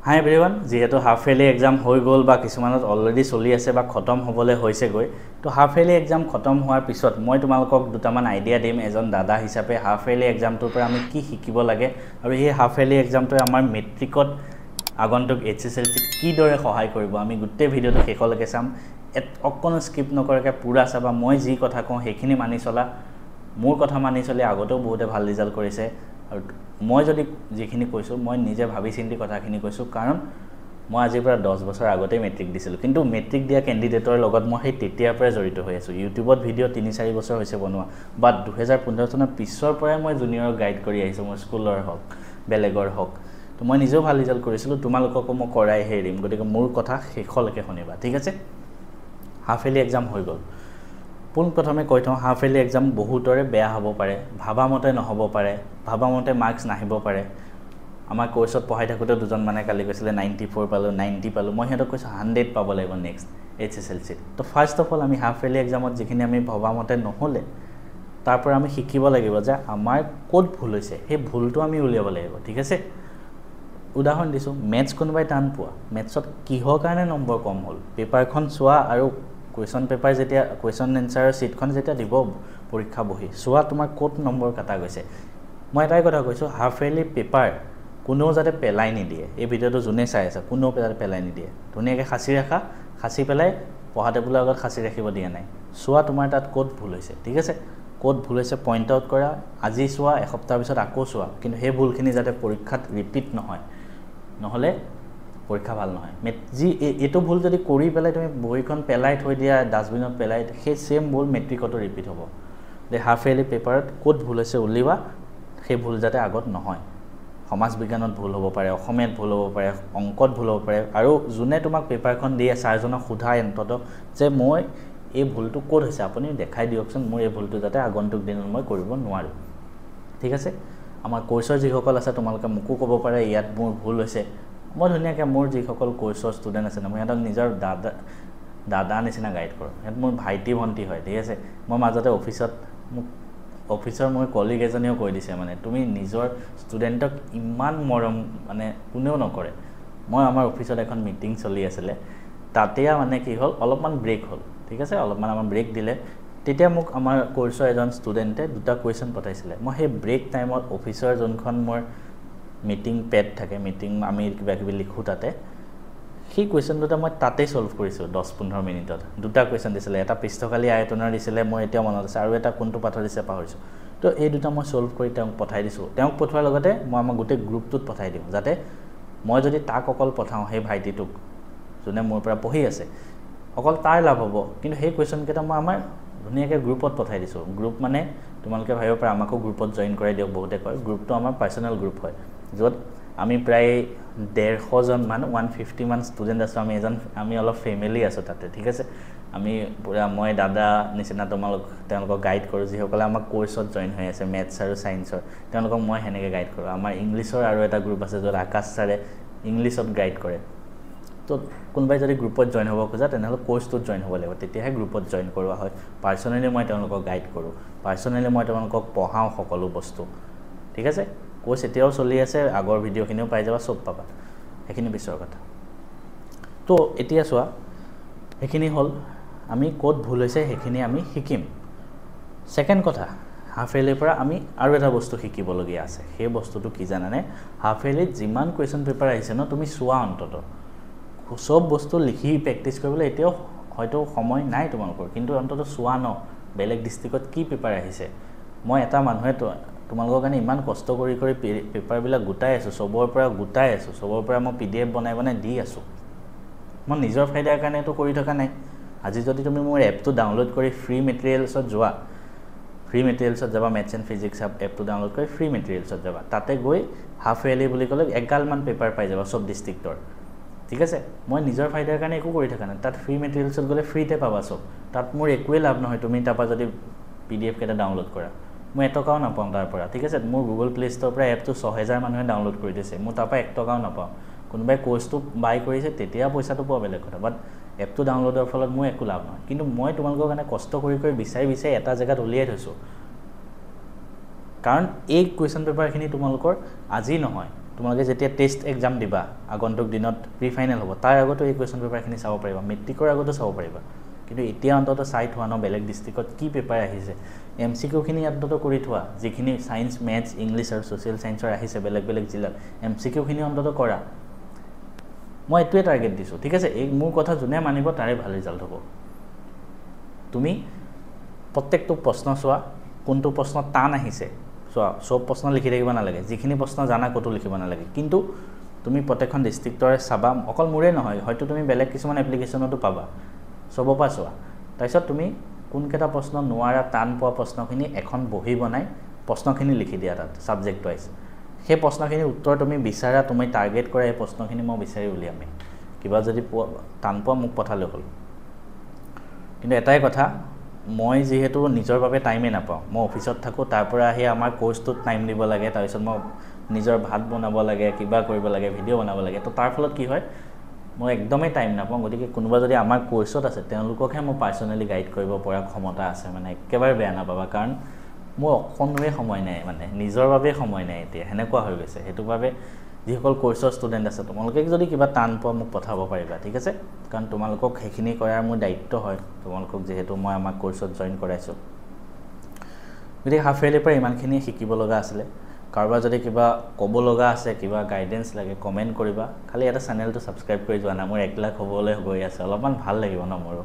Hi everyone, যিহেতু half yearly exam হৈ গ'ল বা কিছুমানত অলৰেডি চলি আছে বা খতম হ'বলৈ হৈছে গৈ তো হাফ ইয়াৰলি এক্সাম খতম হোৱাৰ পিছত মই তোমালোকক দুটামান আইডিয়া দিম এজন দাদা হিচাপে হাফ ইয়াৰলি এক্সামটোৰ পৰা আমি কি শিকিব লাগে আৰু এই হাফ ইয়াৰলি এক্সামটোৱে আমাৰ মেট্ৰিকত আগন্তুক HSLC কি দৰে সহায় কৰিব আমি গোটেই ভিডিঅ'টো শেষলৈকে চাম অকণো স্কিপ নকৰাকৈ পুৰা চাবা মই যি কথা কওঁ সেইখিনি মানি চলা মোৰ কথা মানি চলি আগতেও বহুতে ভাল ৰিজাল্ট কৰিছে আৰু মই যদি যিখিনি কৈছো মই নিজে ভাবি চিন্তি কথাখিনি কৈছো কাৰণ মই আজিৰ পৰা 10 বছৰ আগতে মেট্ৰিক দিছিল কিন্তু মেট্ৰিক দিয়া ক্যান্ডিডেটৰ লগত মই সেই তেতিয়াৰ পৰা জড়িত হৈ আছো ইউটিউবত ভিডিঅ 3-4 বছৰ হৈছে বনোৱা বাট 2015 চনৰ পিছৰ পৰাই মই জুনিয়ৰক গাইড কৰি আহিছো মোৰ স্কুলৰ হক বেলেগৰ হক তো মই নিজেও ভাল ৰিজাল্ট কৰিছিলো তোমালোককো মই কৰাই হেৰিম গতিকে মোৰ কথা শেষলৈকে শুনিবা ঠিক আছে হাফ ইয়াৰলি এক্সাম হৈ গ'ল পুন প্ৰথমে কৈ থওঁ হাফ ইয়াৰলি এক্সাম বহুতৰে বেয়া হ'ব পাৰে ভাবা মতে নহব পাৰে ভাবা মতে মাৰ্কস নাহিব পাৰে আমাৰ কোৰ্সত পঢ়াই থাকোতে দুজন মানে কালি কৈছিলে 94 পালো 90 পালো মই হেতক কৈছো 100 পাব লাগিব নেক্সট HSLC তো ফাৰ্স্ট অফ অল আমি হাফ ইয়াৰলি এক্সামত যিখিনি আমি ভাবা মতে নহলে তাৰ পৰা আমি শিকিব লাগিব যে আমাৰ কোড ভুল হৈছে সেই ভুলটো আমি উলিয়াব লাগিব ঠিক আছে উদাহৰণ দিছো ম্যাথছ কোনবাই টান পোৱা ম্যাথছত কিহৰ কাৰণে নম্বৰ কম হল পেপাৰখন চোৱা আৰু কোৱেশ্চন পেপাৰ যেতিয়া কোৱেশ্চন এনসাৰৰ শীটখন যেতিয়া দিব পৰীক্ষা বহি চোৱা তোমাৰ কোড নম্বৰ কাটা গৈছে মই এটাই কথা কৈছো হাফ ইয়াৰলি পেপাৰ কোনো যাতে পেলাই নিদিয়ে এই ভিডিঅটো জুনে চাই আছে কোনো পেলাই নিদিয়ে ধুনিয়াকে খাসি পেলাই পঢ়া টেবুলৰ আগত খাসি ৰাখিব দিয়া নাই চোৱা তোমাৰ তাত কোড ভুল হৈছে ঠিক আছে কোড ভুল হৈছে পইণ্ট আউট কৰা আজি চোৱা এসপ্তাহ পিছত আকৌ চোৱা কিন্তু সেই ভুলখিনি যাতে পৰীক্ষাত ৰিপিট নহয় নহলে পৰীক্ষা ভাল নহয় যি এটো ভুল যদি কৰি পেলাই তুমি বহিখন পেলাই থৈ দিয়া ডাস্টবিনত পেলাই সেই সেম ভুল মেট্ৰিকতো ৰিপিট হ'ব দে হাফ ইয়াৰলি পেপাৰত কোড ভুল হৈছে উলিবা সেই ভুল যাতে আগত নহয় সমাজ বিজ্ঞানত ভুল হ'ব পাৰে অসমীয়াত ভুল হ'ব পাৰে অংকত ভুল হ'ব পাৰে আৰু জুনে তোমাক পেপাৰখন দিয়ে ছাৰজনক সোধা এন্তত যে মই এই ভুলটো কোড হৈছে আপুনি দেখাই দিয়কচোন মোৰ এই ভুলটো যাতে আগন্তুক দিনত মই কৰিব নোৱাৰো ঠিক আছে আমাৰ কোৰ্সৰ যিসকল আছে তোমালোকে মুকু ক'ব পাৰে ইয়াত মোৰ ভুল হৈছে মই ধুনিয়াকে মোৰ যিসকল কোৰ্সৰ ষ্টুডেন্ট আছে মই হেতক নিজৰ দাদা নিচিনা গাইড কৰো হেত মোৰ ভাইটি ভন্টি হয় ঠিক আছে মই মাজতে অফিচৰ মই কলিগ এজনেও কৈ দিছে মানে তুমি নিজৰ ষ্টুডেন্টক ইমান মৰম মানে কোনেও নকৰে মই আমাৰ অফিচত এখন মিটিং চলি আছিল তাতেয়া মানে কি হল অলপমান ব্ৰেক হল ঠিক আছে অলপমান আমাৰ ব্ৰেক দিলে তেতিয়া মোক আমাৰ কোৰ্সৰ এজন ষ্টুডেন্টে দুটা কোৱেশ্চন পঠাইছিলে মই সেই ব্ৰেক টাইমত অফিচৰ জনখন মোৰ মিটিং পেড থাকে মিটিং আমি কিবা কিবি লিখো তাতে সেই কোৱেশ্চন দুটা মই তাতে সলভ কৰিছো 10-15 মিনিটত দুটা কোৱেশ্চন দিছিলে এটা পৃষ্ঠকালী আয়তনৰ দিছিলে মই এতিয়া মনত আছে আৰু এটা কোনটো পাথৰ দিছে পাহৰিছো তো এই দুটা মই সলভ কৰি তেওঁক পঠাই দিছো তেওঁক পঠোৱাৰ লগতে মই আমাৰ গোটেই গ্ৰুপটোত পঠাই দিম যাতে মই যদি তাক অকল পঠাও সেই ভাইটিটোক যোনে মোৰ পৰা পঢ়ি আছে অকল তাৰ লাভ হ'ব কিন্তু সেই কোৱেশ্চন কেটা মই আমাৰ ধুনিয়াকে গ্ৰুপত পঠাই দিছো গ্ৰুপ মানে তোমালোকে ভাবিব পাৰে আমাকো গ্ৰুপত জয়েন কৰাই দিয়ক বহুতে কয় গ্ৰুপটো আমাৰ পাৰ্সোনাল গ্ৰুপ হয় যত আমি প্ৰায় 150 জন মান 150 মান ষ্টুডেন্ট আছে আমি অলপ ফ্যামিলি আছে তাতে ঠিক আছে আমি পুৰা মই দাদা নিচিনা তেওঁলোকক গাইড কৰো যিসকলে আমাৰ কোৰ্সত জয়েন হৈ আছে ম্যাথছ আৰু সায়েন্সৰ তেওঁলোকক মই হেনেকে গাইড কৰো আমাৰ ইংলিছৰ আৰু এটা গ্ৰুপ আছে যত আকাশ ছাৰে ইংলিছত গাইড কৰে তো কোনবাই যদি গ্ৰুপত জয়েন হ'ব খোজা তেনেহলে কোৰ্সটোত জয়েন হ'ব লাগিব তেতিয়াহে গ্ৰুপত জয়েন কৰোৱা হয় পাৰ্সোনালি মই তেওঁলোকক গাইড কৰো পাৰ্সোনালি মই তেওঁলোকক পঢ়াও সকলো বস্তু ঠিক আছে কোৰ্স এতিয়াও চলি আছে আগৰ ভিডিঅ'খিনিও পাই যাবা সব পাবা এখিনি পিছৰ কথা তো এতিয়া চোৱা এখিনি হল আমি কোড ভুল হৈছে হেখিনি আমি শিকিম সেকেন্ড কথা হাফ ইয়াৰলিৰ পৰা আমি আৰু এটা বস্তু শিকিব লগিয়া আছে সেই বস্তুটো কি জানানে হাফ ইয়াৰলিত যিমান কোৱেশ্চন পেপাৰ আহিছে ন তুমি চোৱা অন্তত সব বস্তু লিখি প্ৰেক্টিস কৰিবলৈ এতিয়াও হয়তো সময় নাই তোমালোকৰ কিন্তু অন্তত চোৱা ন বেলেগ ডিস্ট্ৰিক্টত কি পেপাৰ আহিছে মই এটা মানুহে তোমালোকৰ কাৰণে ইমান কষ্ট কৰি পেপাৰ বিলাক গুটাই আছো সবৰ পৰা মই PDF বনাই দি আছো মই নিজৰ ফাইদাৰ কাৰণে তো কৰি থকা নাই আজি যদি তুমি মোৰ এপটো ডাউনলোড কৰি ফ্ৰী মেটেৰিয়েলছত যোৱা ফ্ৰী মেটেৰিয়েলছত যাবা ম্যাথছ এণ্ড ফিজিক্স এপটো ডাউনলোড কৰি ফ্ৰী মেটেৰিয়েলছত যাবা তাতে গৈ হাফ ইয়াৰলি বুলি ক'লে এগালমান পেপাৰ পাই যাবা সব ডিস্ট্ৰিক্টৰ ঠিক আছে মই নিজৰ ফাইদাৰ কাৰণে একো কৰি থকা নাই তাত ফ্ৰী মেটেৰিয়েলছত গলে ফ্ৰীতে পাবা সব তাত মোৰ একোৱে লাভ নহয় তুমি তাপা যদি PDF কেটা ডাউনলোড কৰা মই এটকাও নাপাম তাৰ পৰা ঠিক আছে মোৰ গুগল প্লে ষ্টৰৰ পৰা এপটো 6000 মানুহে ডাউনলোড কৰি দিছে মই তাৰ পৰা 1 টকাও নাপাম কোনবাই কোৰ্সটো বাই কৰিছে তেতিয়া পইচাটো পোৱা বেলেগ কথা বাট এপটো ডাউনলোডৰ ফলত মই একো লাভ নহয় কিন্তু মই তোমালোকৰ কাৰণে কষ্ট কৰি বিচাৰি এটা জায়গাত উলিয়াই থৈছো কাৰণ এই কোৱেশ্চন পেপাৰখিনি তোমালোকৰ আজি নহয় তোমালোকে যেতিয়া টেষ্ট এক্সাম দিবা আগন্তুক দিনত প্ৰি ফাইনেল হ'ব তাৰ আগতো এই কুৱেশ্যন পেপাৰখিনি চাব পাৰিবা মেট্ৰিকৰ আগতো চাব পাৰিবা কিন্তু এতিয়া অন্তত চাই থোৱা ন বেলেগ ডিষ্ট্ৰিক্টত কি পেপাৰ আহিছে MCQখিনি অন্তত কৰি থোৱা যিখিনি সায়েন্স মেথছ ইংলিছ আৰু সোশ্যাল সায়েন্সৰ আহিছে বেলেগ বেলেগ জিলাত MCQখিনি অন্তত কৰা মই এটোৱে টাৰ্গেট দিছো ঠিক আছে এই মোৰ কথা যোনে মানিব তাৰে ভাল ৰিজাল্ট হ'ব তুমি প্ৰত্যেকটো প্ৰশ্ন চোৱা কোনটো প্ৰশ্ন টান আহিছে চোৱা সব প্ৰশ্ন লিখি থাকিব নালাগে যিখিনি প্ৰশ্ন জানা কতো লিখিব নালাগে কিন্তু তুমি প্ৰত্যেকখন ডিস্ট্ৰিক্টৰে চাবা অকল মোৰে নহয় হয়তো তুমি বেলেগ কিছুমান এপ্লিকেশনতো পাবা সব পা চোৱা তাৰপিছত তুমি কোনকেটা প্ৰশ্ন নোৱাৰা টান পোৱা প্ৰশ্নখিনি এখন বহি বনাই প্ৰশ্নখিনি লিখি দিয়া তাত সাবজেক্ট ওয়াইজ সেই প্ৰশ্নখিনি উত্তৰ তুমি বিচাৰা তুমি টাৰ্গেট কৰা এই প্ৰশ্নখিনি মই বিচাৰি উলিয়াম কিবা যদি টান পোৱা মোক পঠালে হ'ল কিন্তু এটাই কথা মই যেহেতু নিজৰ বাবে টাইমে নাপাওঁ মই অফিসত থাকো তাৰ পৰা আহি আমাৰ কোৰ্সটোত টাইম দিব লাগে তাৰপিছত মই নিজৰ ভাত বনাব লাগে কিবা কৰিব লাগে ভিডিঅ' বনাব লাগে তো তাৰ ফলত কি হয় মই একদমই টাইম নাপাওঁ গতিকে কোনোবা যদি আমাৰ কোৰ্সত আছে তেওঁলোককহে মই পাৰ্সোনালি গাইড কৰিব পৰা ক্ষমতা আছে মানে একেবাৰে বেয়া নাপাবা কাৰণ মোৰ অকণোৱে সময় নাই মানে নিজৰ বাবে সময় নাই এতিয়া হেনেকুৱা হৈ গৈছে হেতু বাবে যিসকল কোৰ্সৰ ষ্টুডেন্ট আছে তোমালোকে যদি কিবা টান পোৱা মোক পঠাব পাৰিবা ঠিক আছে কাৰণ তোমালোকক হেখিনি কৰাৰ মোৰ দায়িত্ব হয় তোমালোকক যেহেতু মই আমাৰ কোৰ্সত জয়েন কৰাইছো গতিকে হাফ ইয়াৰলি পৰা ইমানখিনি শিকিব লগা আছিল কাৰোবাৰ যদি কিবা ক'ব লগা আছে কিবা গাইডেন্স লাগে কমেন্ট কৰিবা খালি এটা চেনেলটো সাবস্ক্ৰাইব কৰি যোৱা না মোৰ 1 লাখ হ'বলৈ গৈ আছে অলপমান ভাল লাগিব ন মোৰ